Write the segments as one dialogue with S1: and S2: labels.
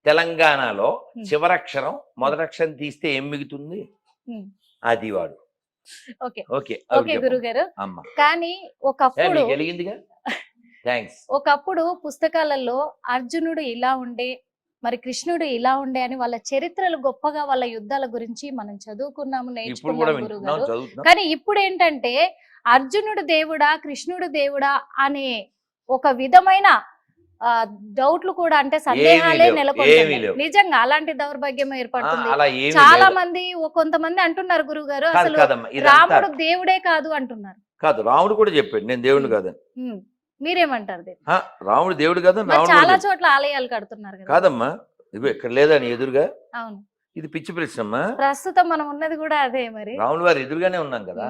S1: తెలంగాణలో చివరక్షరం మొదటక్షరం తీస్తే ఏం మిగుతుంది? అది వాడు.
S2: ఓకే
S1: ఓకే
S2: ఓకే గురుగారు.
S1: అమ్మ
S2: కానీ ఒకప్పుడు
S1: గెలిగిందిగా. థ్యాంక్స్.
S2: ఒకప్పుడు పుస్తకాలలో అర్జునుడు ఇలా ఉండే, మరి కృష్ణుడు ఇలా ఉండే అని వాళ్ళ చరిత్రలు గొప్పగా వాళ్ళ యుద్ధాల గురించి మనం చదువుకున్నాము,
S1: ఇప్పుడు కూడా
S2: నేర్చుకున్నాము
S1: వింటున్నాం,
S2: గురుగారు.
S1: చదువుతున్నాం.
S2: కానీ ఇప్పుడు ఏంటంటే అర్జునుడు దేవుడా కృష్ణుడు దేవుడా అనే ఒక విధమైన డౌట్లు కూడా, అంటే సందేహాలే నెలకొంటున్నాయి. నిజంగా అలాంటి దౌర్భాగ్యం ఏర్పడుతుంది. చాలా మంది కొంతమంది అంటున్నారు గురుగారు అసలు రాముడు దేవుడే కాదు అంటున్నారు.
S1: కాదు, రాముడు కూడా చెప్పాడు నేను దేవుడు కాదని.
S2: మీరేమంటారు?
S1: రాముడు దేవుడు కాదని
S2: చాలా చోట్ల ఆలయాలు కడుతున్నారు కదా.
S1: కాదమ్మా, ఇది ఇక్కడ లేదని ఎదురుగా.
S2: అవును,
S1: ఇది పిచ్చి ప్రశ్నమ్మా.
S2: ప్రస్తుతం మనం ఉన్నది కూడా అదే. మరి
S1: రాముడు వారు ఎదురుగానే ఉన్నాం కదా.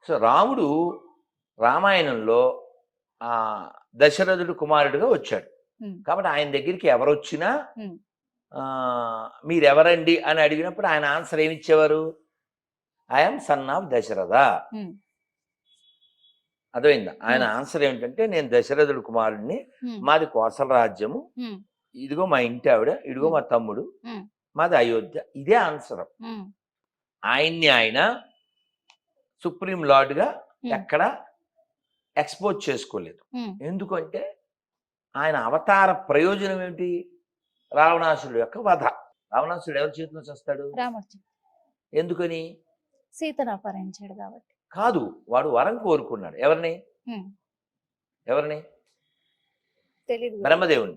S1: సో రాముడు రామాయణంలో దశరథుడు కుమారుడుగా వచ్చాడు. కాబట్టి ఆయన దగ్గరికి ఎవరు వచ్చినా మీరెవరండి అని అడిగినప్పుడు ఆయన ఆన్సర్ ఏమిచ్చేవారు? I'm son of Dasharatha. అర్థమైందా? ఆయన ఆన్సర్ ఏమిటంటే నేను దశరథుడు కుమారుడిని, మాది కోసల రాజ్యము, ఇదిగో మా ఇంటి ఆవిడ, ఇదిగో మా తమ్ముడు, మాది అయోధ్య. ఇదే ఆన్సర్. ఆయన్ని ఆయన సుప్రీం లార్డ్గా ఎక్కడ ఎక్స్పోజ్ చేసుకోలేదు. ఎందుకంటే ఆయన అవతార ప్రయోజనం ఏమిటి? రావణాసురుడు యొక్క వధ. రావణాసురుడు ఎవరి చేతిలో చేస్తాడు? ఎందుకని?
S2: సీతను అపహరించాడు కాబట్టి
S1: కాదు, వాడు వరం కోరుకున్నాడు. ఎవరిని? బ్రహ్మదేవుని,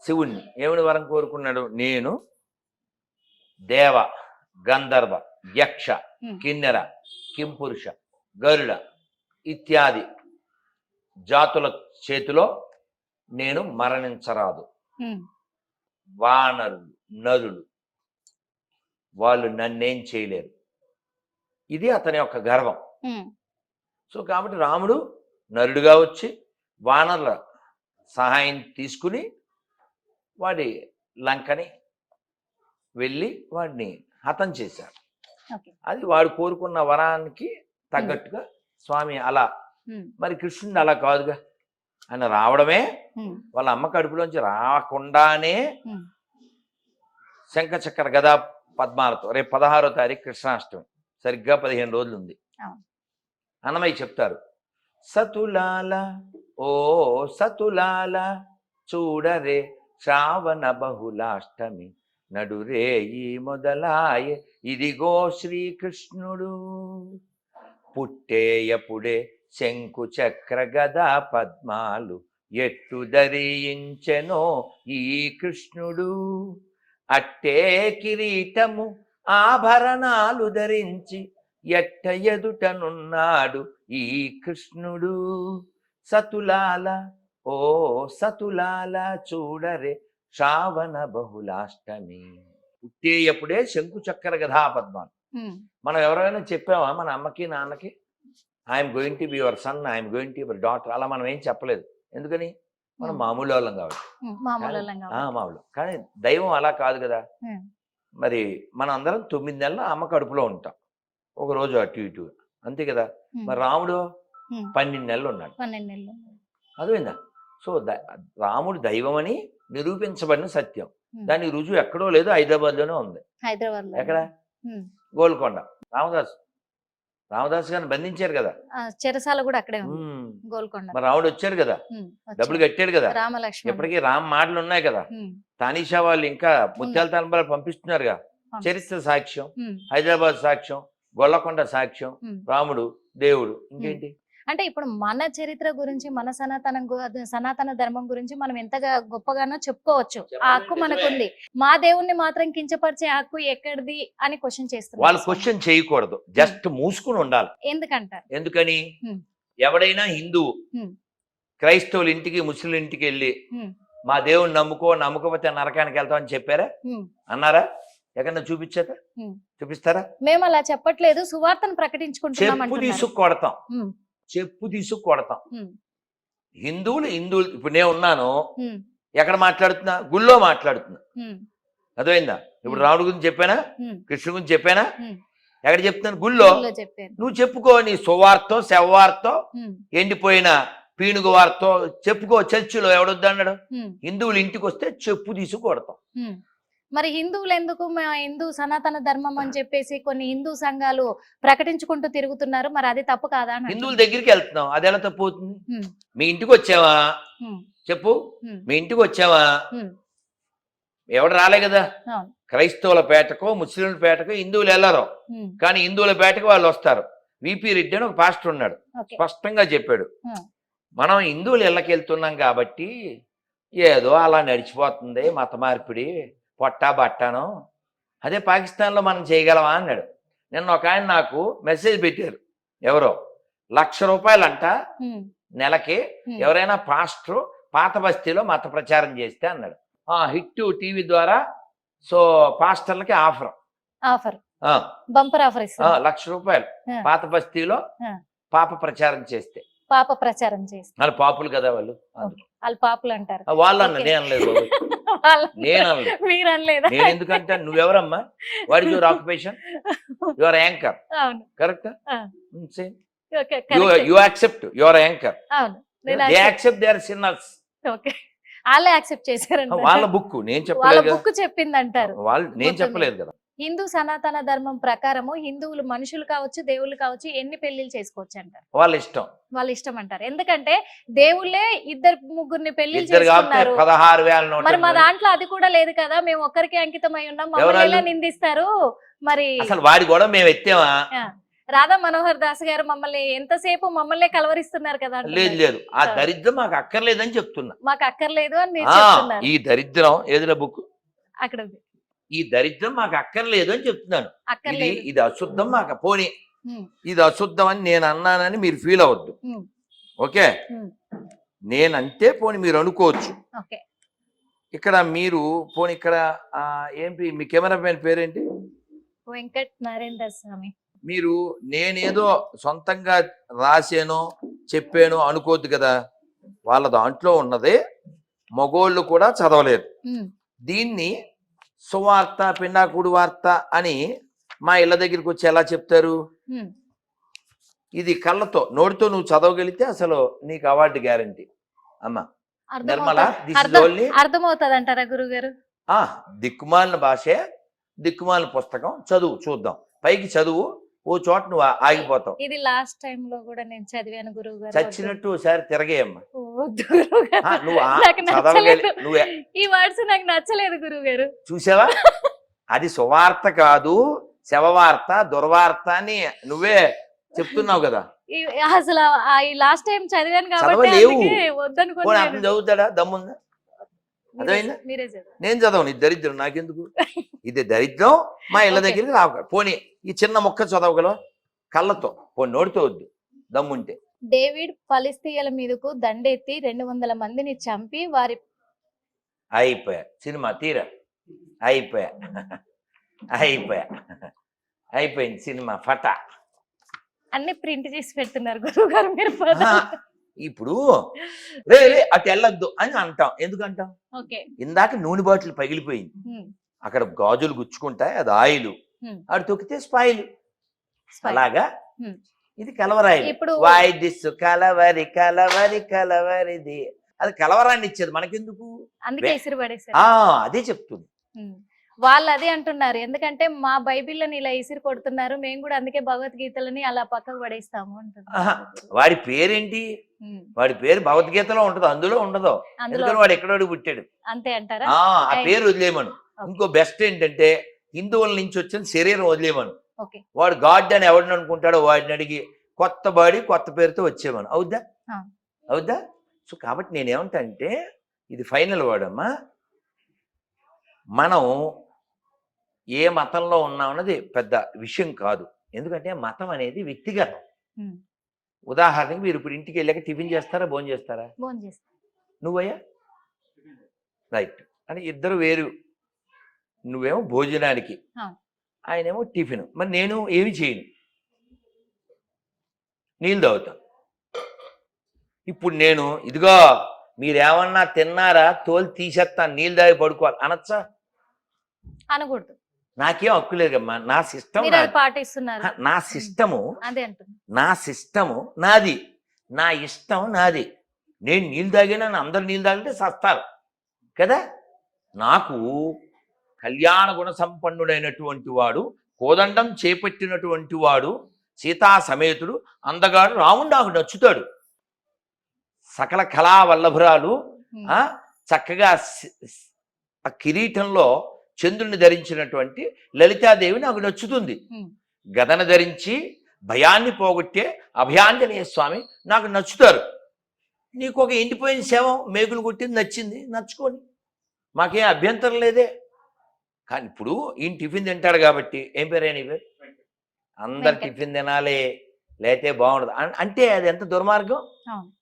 S1: శివుణ్ణి. ఏమిని వరం కోరుకున్నాడు? నేను దేవ, గంధర్వ, యక్ష, కిన్నెర, కింపురుష, గరుడ ఇత్యాది జాతుల చేతిలో నేను మరణించరాదు. వానరులు, నరులు వాళ్ళు నన్నేం చేయలేరు. ఇది అతని యొక్క గర్వం. సో కాబట్టి రాముడు నరుడుగా వచ్చి వానరుల సహాయం తీసుకుని వాడి లంకని వెళ్ళి వాడిని హతం చేశారు. అది వాడు కోరుకున్న వరానికి తగ్గట్టుగా స్వామి అలా. మరి కృష్ణుడు అలా కాదుగా, ఆయన రావడమే వాళ్ళ అమ్మ కడుపులోంచి రాకుండానే శంఖచక్ర గదా పద్మాలతో. రేపు 16వ తారీఖు కృష్ణాష్టమి, సరిగ్గా 15 రోజులు ఉంది. అన్నమయ్య చెప్తారు, సతులాల ఓ సతులాల చూడరే శ్రావణ బహుళాష్టమి నడురే ఈ మొదలాయ ఇదిగో శ్రీకృష్ణుడు పుట్టేయపుడే శంకు చక్ర గదా పద్మాలు ఎట్టు ధరించెనో ఈ కృష్ణుడు అట్టే కిరీటము ఆభరణాలు ధరించి ఎట్ట ఎదుటనున్నాడు ఈ కృష్ణుడు. సతులాల ఓ సతులాల చూడరే శ్రావణ బహుళాష్టమి. పుట్టేయప్పుడే శంకు చక్ర గదా పద్మాలు. మనం ఎవరైనా చెప్పామా మన అమ్మకి నాన్నకి I'm going to be your son, I'm going to your daughter? అలా మనం ఏం చెప్పలేదు. ఎందుకని? మనం మామూలు వాళ్ళం కాబట్టి. మామూలు. కానీ దైవం అలా కాదు కదా. మరి మనం అందరం 9 నెలలు అమ్మ కడుపులో ఉంటాం, ఒక రోజు అటు ఇటు, అంతే కదా. మరి రాముడు 12 నెలలు ఉన్నాడు. అదేందా? సో రాముడు దైవం అని నిరూపించబడిన సత్యం. దానికి రుజువు ఎక్కడో లేదు, హైదరాబాద్లోనే ఉంది. ఎక్కడ? గోల్కొండ. రామదాస్ గారిని బంధించారు కదా,
S2: చెరసాల కూడా అక్కడే గోల్కొండ.
S1: మరి రాముడు వచ్చారు కదా, డబ్బులు కట్టాడు కదా. ఇప్పటికీ రామ్ మాటలు ఉన్నాయి కదా. తానీషా వాళ్ళు ఇంకా ముత్యాల తలంబరాలు పంపిస్తున్నారుగా. చరిత్ర సాక్ష్యం, హైదరాబాద్ సాక్ష్యం, గొల్లకొండ సాక్ష్యం, రాముడు దేవుడు. ఇంకేంటి?
S2: అంటే ఇప్పుడు మన చరిత్ర గురించి, మన సనాతన ధర్మం గురించి మనం ఎంతగా గొప్పగానో చెప్పుకోవచ్చు. ఆ హక్కు మనకుంది. మా దేవుణ్ణి మాత్రం కించపరిచే హక్కు ఎక్కడిది అని క్వశ్చన్ చేస్తున్నారు.
S1: వాళ్ళు క్వశ్చన్ చేయకూడదు, జస్ట్ మూసుకుని ఉండాలి.
S2: ఎందుకంటారు?
S1: ఎందుకని? ఎవడైనా హిందువు క్రైస్తవుల ఇంటికి, ముస్లిం ఇంటికి వెళ్ళి మా దేవుని నమ్ముకోకపోతే నరకానికి వెళ్తామని చెప్పారా? అన్నారా? ఎక్కడన్నా చూపించారా? చూపిస్తారా?
S2: మేము అలా చెప్పట్లేదు, సువార్తను ప్రకటించుకుంటున్నాం.
S1: చెప్పు తీసుకు కొడతాం. హిందువులు ఇప్పుడు నేను ఉన్నాను, ఎక్కడ మాట్లాడుతున్నా? గుళ్ళో మాట్లాడుతున్నా. అర్థమైందా? ఇప్పుడు రాముడి గురించి చెప్పానా, కృష్ణుడి గురించి చెప్పానా? ఎక్కడ చెప్తున్నాను? గుళ్ళో. నువ్వు చెప్పుకో నీ సువార్తో, శవార్తో, ఎండిపోయిన పీనుగు వారితో చెప్పుకో, చర్చిలో ఎవడొద్దన్నాడు?
S2: ఉమ్,
S1: హిందువులు ఇంటికి వస్తే చెప్పు తీసి కొడతాం.
S2: ఉమ్. మరి హిందువులు ఎందుకు మా హిందూ సనాతన ధర్మం అని చెప్పేసి కొన్ని హిందూ సంఘాలు ప్రకటించుకుంటూ తిరుగుతున్నారు, మరి అది తప్పు కాదా అని
S1: హిందువుల
S2: అంటున్నారు.
S1: దగ్గరికి వెళ్తున్నాం, అది ఎలా తప్పు అవుతుంది?
S2: ఉమ్,
S1: మీ ఇంటికి వచ్చావా
S2: ఉమ్,
S1: చెప్పు,
S2: ఉమ్,
S1: మీ ఇంటికి వచ్చావా?
S2: ఉమ్.
S1: ఎవడు రాలే కదా.
S2: అవును.
S1: క్రైస్తవుల పేటకో ముస్లింల పేటకో హిందువులు వెళ్ళరు,
S2: ఉమ్,
S1: కానీ హిందువుల పేటకు వాళ్ళు వస్తారు. విపి రెడ్డి అని ఒక పాస్టర్ ఉన్నాడు,
S2: ఓకే.
S1: స్పష్టంగా చెప్పాడు,
S2: ఉమ్,
S1: మనం హిందువులు ఇళ్ళకి వెళ్తున్నాం కాబట్టి ఏదో అలా నడిచిపోతుంది మత మార్పిడి, పొట్టా బట్టాను, అదే పాకిస్తాన్లో మనం చేయగలమా అన్నాడు. నిన్న ఒక ఆయన నాకు మెసేజ్ పెట్టారు, ఎవరో ₹1,00,000 అంట
S2: ఉమ్,
S1: నెలకి
S2: ఉమ్.
S1: ఎవరైనా పాస్టర్ పాత బస్తీలో మత ప్రచారం చేస్తే అన్నాడు. హిట్ టీవీ ద్వారా సో పాస్టర్లకి ఆఫర్,
S2: ఆఫర్, బంపర్ ఆఫర్ ఇస్తారు.
S1: ₹1,00,000
S2: ఆ.
S1: పాత బస్తీలో
S2: ఆ.
S1: పాప ప్రచారం చేస్తే.
S2: పాప ప్రచారం చేస్తారు.
S1: వాళ్ళు పాపులు కదా వాళ్ళు,
S2: వాళ్ళు పాపులు అంటారు.
S1: వాళ్ళు అన్న
S2: ఓకే.
S1: నేను అనలేదు బాబు, నేను అనలేదు.
S2: మీరు అనలేదా?
S1: నేను ఎందుకంటే నువ్వెవరమ్మా, what is your occupation? Your anchor,
S2: అవును.
S1: కరెక్ట్?
S2: ఆ. Okay,
S1: you
S2: correct.
S1: You accept your anchor,
S2: అవును, నేను
S1: they accept they are sinners.
S2: Okay, వాళ్ళే యాక్సెప్ట్ చేశారంట.
S1: వాళ్ళ బుక్ నేను
S2: వాళ్ళ
S1: చెప్పలేదు కదా,
S2: బుక్ చెప్పింది అంటారు.
S1: వాళ్ళు నేను
S2: మొత్తం
S1: చెప్పలేదు కదా.
S2: హిందూ సనాతన ధర్మం ప్రకారము హిందువులు మనుషులు కావచ్చు, దేవుళ్ళు కావచ్చు, ఎన్ని పెళ్లిళ్ళు చేసుకోవచ్చు అంటారు.
S1: వాళ్ళ ఇష్టం,
S2: వాళ్ళ ఇష్టం అంటారు. ఎందుకంటే దేవుళ్ళే ఇద్దరు ముగ్గురిని పెళ్లిళ్ళు
S1: ఇద్దరు కాబట్టి
S2: చేసుకున్నారు.
S1: 16,000
S2: మరి మా దాంట్లో అది కూడా లేదు కదా, మేము ఒక్కరికి అంకితమై ఉన్నాం, మమ్మల్ని
S1: ఎవరాళ్ళు?
S2: ఎలా నిందిస్తారు మరి?
S1: అసలు వాడి కూడా మేము ఎత్తామా?
S2: ఆ, రాధా మనోహర్ దాస్ గారు మమ్మల్ని ఎంతసేపు మమ్మల్ని కలవరిస్తున్నారు కదా అంటున్నారు.
S1: లేదు లేదు, ఆ దరిద్రం మాకు అక్కర్లేదని చెప్తున్నా.
S2: మాకు అక్కర్లేదు అని మీరు చెప్తున్నారు.
S1: ఈ దరిద్రం ఏదిరా బుక్,
S2: అక్కడ ఉంది.
S1: ఈ దరిద్రం మాకు అక్కర్లేదు అని చెప్తున్నాను. ఇది
S2: అక్కర్లేదు.
S1: ఇది అశుద్ధం మాకు, పోనీ
S2: ఉమ్,
S1: ఇది అశుద్ధం అని నేను అన్నానని మీరు ఫీల్ అవ్వద్దు,
S2: ఉమ్,
S1: ఓకే?
S2: ఉమ్.
S1: నేనంటే పోనీ మీరు అనుకోవచ్చు.
S2: ఓకే.
S1: ఇక్కడ మీరు పోనీ ఇక్కడ ఏంటి మీ కెమెరా మ్యాన్ పేరేంటి?
S2: వెంకట్ నరేందర్ స్వామి.
S1: మీరు నేనేదో సొంతంగా రాసానో చెప్పానో అనుకోవద్దు కదా, వాళ్ళ దాంట్లో ఉన్నదే మగోళ్ళు కూడా చదవలేదు.
S2: ఉమ్,
S1: దీన్ని సువార్త పిండాకుడు వార్త అని మా ఇళ్ళ దగ్గరికి వచ్చి ఎలా చెప్తారు?
S2: ఉమ్.
S1: ఇది కళ్ళతో నోటితో నువ్వు చదవగలిగితే అసలు నీకు అవార్డు గ్యారంటీ అమ్మా. నిర్మల దిస్ ఇస్ ఓన్లీ
S2: అర్థమవుతుంది అంటారా గురువు గారు?
S1: దిక్కుమాలిన భాషే, దిక్కుమాలిన పుస్తకం, చదువు చూద్దాం, పైకి చదువు, ఓ చోట నువ్వు ఆగిపోతావు.
S2: ఇది లాస్ట్ టైం లో కూడా నేను చదివాను గురువు గారు.
S1: చచ్చినట్టు ఒకసారి తిరగేయమ్మా.
S2: వద్దు గురువు గారు.
S1: నువ్వు
S2: నాకు
S1: చదవగలి
S2: నచ్చలేదు.
S1: నువ్వే
S2: ఈ వర్డ్స్ నాకు నచ్చలేదు గురువు గారు.
S1: చూసావా, అది సువార్త కాదు శవవార్త దుర్వార్త అని నువ్వే చెప్తున్నావు కదా.
S2: అసలు ఈ లాస్ట్ టైం చదివాను కాబట్టి
S1: చదవలేవు.
S2: అందుకే
S1: పోనీ
S2: వద్దనుకున్నాను.
S1: అతను చదువుతాడా? దమ్ముందా? అర్థమైందా?
S2: మీరే చదవండి.
S1: నేను చదవను, ఇది దరిద్రం నాకెందుకు, ఇది దరిద్రం, మా ఇళ్ళ
S2: Okay.
S1: దగ్గరికి రావు. పోనీ ఈ చిన్న మొక్క చదవగలవా కళ్ళతో, పోనీ నోటితో వద్దు, దమ్ముంటే.
S2: డేవిడ్ ఫలిస్తీయుల మీదకు దండెత్తి 200 మందిని చంపి వారి
S1: అయిపోయా సినిమా తీరా, అయిపోయా అయిపోయా అయిపోయింది సినిమా ఫటా.
S2: అన్ని ప్రింట్ చేసి పెడుతున్నారు గురువు గారు మీరు.
S1: ఇప్పుడు రే రే అటు వెళ్ళొద్దు అని అంటాం, ఎందుకు అంటాం?
S2: ఓకే.
S1: ఇందాక నూనె బాటిల్ పగిలిపోయింది, అక్కడ గాజులు గుచ్చుకుంటాయి, అది ఆయిల్, అటు తొక్కితే స్పాయిల్. అలాగా ఇది కలవరాయి.
S2: ఇప్పుడు
S1: వై దిస్ కలవరి కలవరి కలవరిది, అది కలవరాన్ని ఇచ్చేది మనకెందుకు?
S2: అందుకే ఇసురు పడేసారు.
S1: అదే చెప్తుంది.
S2: వాళ్ళు అదే అంటున్నారు, ఎందుకంటే మా బైబిల్ని ఇలా ఇసిరి కొడుతున్నారు, మేము కూడా అందుకే భగవద్గీతలని అలా పక్కకు పడేస్తాము అంటున్నారు.
S1: వాడి పేరేంటి? వాడి పేరు భగవద్గీతలో ఉంటదో, అందులో ఉండదో, ఎందుకని వాడు ఎక్కడో పుట్టాడు.
S2: అంతే అంటారా?
S1: ఆ పేరు వదిలేమను. ఇంకో బెస్ట్ ఏంటంటే హిందువుల నుంచి వచ్చిన శరీరం వదిలేమను. వాడు గాడ్ అని ఎవడిని అనుకుంటాడో వాడిని అడిగి కొత్త బాడీ కొత్త పేరుతో వచ్చేమను. అవుద్దా? అవుద్దా? సో కాబట్టి నేనేమంటా అంటే ఇది ఫైనల్ వర్డ్ అమ్మా. మనం ఏ మతంలో ఉన్నామన్నది పెద్ద విషయం కాదు, ఎందుకంటే మతం అనేది వ్యక్తిగతం. ఉదాహరణకి మీరు ఇప్పుడు ఇంటికి వెళ్ళాక టిఫిన్ చేస్తారా, భోజనం చేస్తారా? నువ్వయ్యా రైట్ అంటే ఇద్దరు వేరు, నువ్వేమో భోజనానికి, ఆయనేమో టిఫిన్. మరి నేను ఏమి చేయను, నీళ్ళు తాగుతాను. ఇప్పుడు నేను ఇదిగో మీరేమన్నా తిన్నారా, తోలు తీసేస్తాను, నీళ్ళు తాగి పడుకోవాలి అనొచ్చా?
S2: అనకూడదు.
S1: నాకేం హక్కు లేదమ్మా, నా సిస్టమ్
S2: పాటిస్తున్నారు.
S1: నా సిస్టము
S2: అదే అంటున్నా,
S1: నా సిస్టము నాది, నా ఇష్టం నాది. నేను నీళ్ళు తాగినా అందరు నీళ్ళు తాగితే సస్తారు కదా. నాకు కళ్యాణ గుణ సంపన్నుడైనటువంటి వాడు, కోదండం చేపట్టినటువంటి వాడు, సీతా సమేతుడు, అందగాడు రాముడు నాకు నచ్చుతాడు. సకల కళా వల్లభురాలు చక్కగా ఆ కిరీటంలో చంద్రుని ధరించినటువంటి లలితాదేవి నాకు నచ్చుతుంది. గదన ధరించి భయాన్ని పోగొట్టే అభయాంజనేయ స్వామి నాకు నచ్చుతారు. నీకు ఒక ఎండిపోయిన శవం మేకులు కొట్టింది నచ్చింది, నచ్చుకోండి, మాకేం అభ్యంతరం లేదే. కానీ ఇప్పుడు ఈయన టిఫిన్ తింటాడు కాబట్టి ఏం పేరు నీ పేరు? అందరు టిఫిన్ తినాలి లేతే బాగుండదు అంటే అది ఎంత దుర్మార్గం.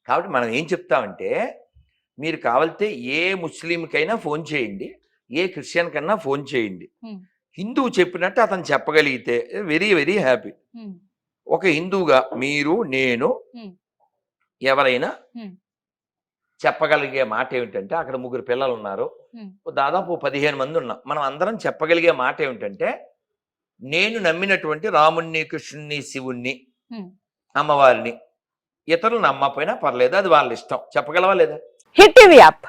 S1: కాబట్టి మనం ఏం చెప్తామంటే, మీరు కావాలితే ఏ ముస్లింకైనా ఫోన్ చేయండి, ఏ క్రిస్టియన్ కన్నా ఫోన్ చేయండి, హిందువు చెప్పినట్టు అతను చెప్పగలిగితే వెరీ వెరీ హ్యాపీ. ఒక హిందువుగా మీరు నేను ఎవరైనా చెప్పగలిగే మాట ఏమిటంటే, అక్కడ 3 పిల్లలు ఉన్నారు, దాదాపు 15 మంది ఉన్నాం, మనం అందరం చెప్పగలిగే మాట ఏమిటంటే, నేను నమ్మినటువంటి రాముణ్ణి, కృష్ణుణ్ణి, శివుణ్ణి, అమ్మవారిని, ఇతరులు నమ్మకపోయినా పర్లేదు, అది వాళ్ళ ఇష్టం. చెప్పగలవా లేదా?
S3: Hit TV app